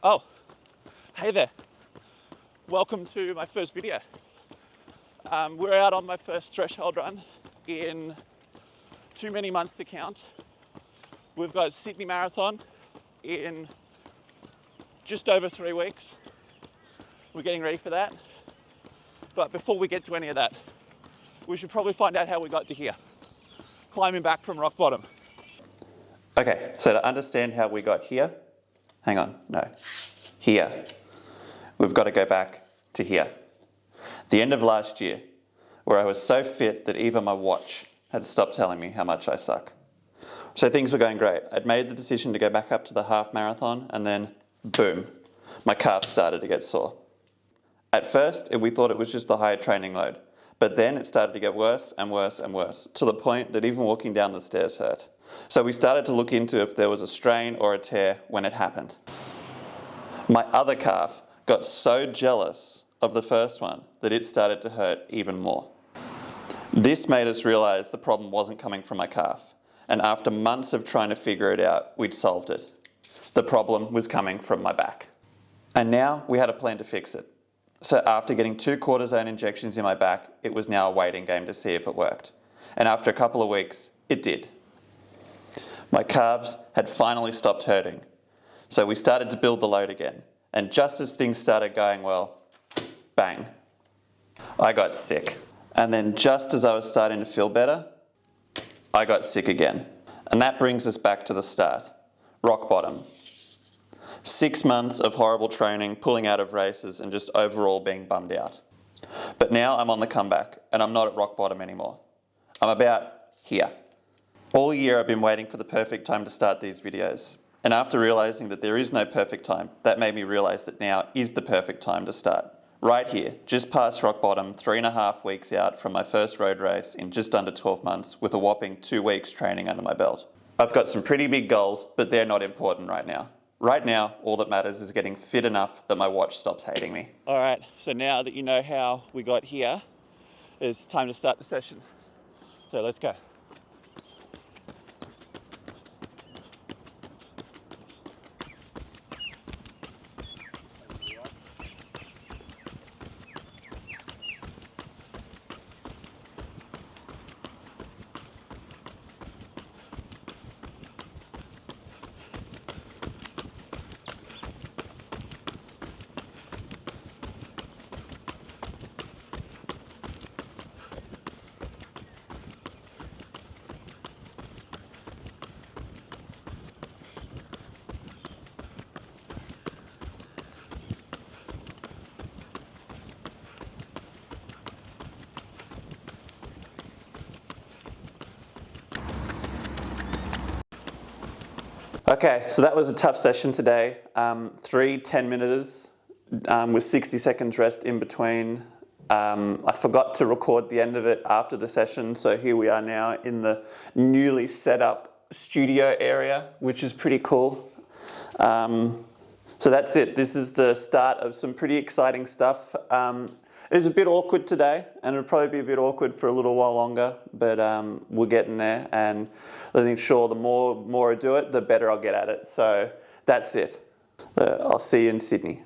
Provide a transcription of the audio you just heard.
Oh, hey there. Welcome to my first video. We're out on my first threshold run in too many months to count. We've got Sydney Marathon in just over 3 weeks. We're getting ready for that. But before we get to any of that, we should probably find out how we got to here, climbing back from rock bottom. Okay, so to understand how we got here, here, we've got to go back to here. The end of last year, where I was so fit that even my watch had stopped telling me how much I suck. So things were going great. I'd made the decision to go back up to the half marathon and then, boom, my calf started to get sore. At first, we thought it was just the higher training load, but then it started to get worse and worse and worse, to the point that even walking down the stairs hurt. So we started to look into if there was a strain or a tear when it happened. My other calf got so jealous of the first one that it started to hurt even more. This made us realise the problem wasn't coming from my calf, and after months of trying to figure it out, we'd solved it. The problem was coming from my back. And now we had a plan to fix it. So after getting 2 cortisone injections in my back, it was now a waiting game to see if it worked. And after a couple of weeks, it did. My calves had finally stopped hurting. So we started to build the load again. And just as things started going well, bang, I got sick. And then just as I was starting to feel better, I got sick again. And that brings us back to the start, rock bottom. 6 months of horrible training, pulling out of races, and just overall being bummed out. But now I'm on the comeback, and I'm not at rock bottom anymore. I'm about here. All year I've been waiting for the perfect time to start these videos. And after realising that there is no perfect time, that made me realise that now is the perfect time to start. Right here, just past rock bottom, 3.5 weeks out from my first road race in just under 12 months with a whopping 2 weeks training under my belt. I've got some pretty big goals, but they're not important right now. Right now, all that matters is getting fit enough that my watch stops hating me. All right, so now that you know how we got here, it's time to start the session. So let's go. Okay, so that was a tough session today. 3 10-minuters with 60 seconds rest in between. I forgot to record the end of it after the session, so here we are now in the newly set up studio area, which is pretty cool. So that's it. This is the start of some pretty exciting stuff. It was a bit awkward today, and it'll probably be a bit awkward for a little while longer, but we're getting there, and I'm sure the more I do it, the better I'll get at it. So that's it. I'll see you in Sydney.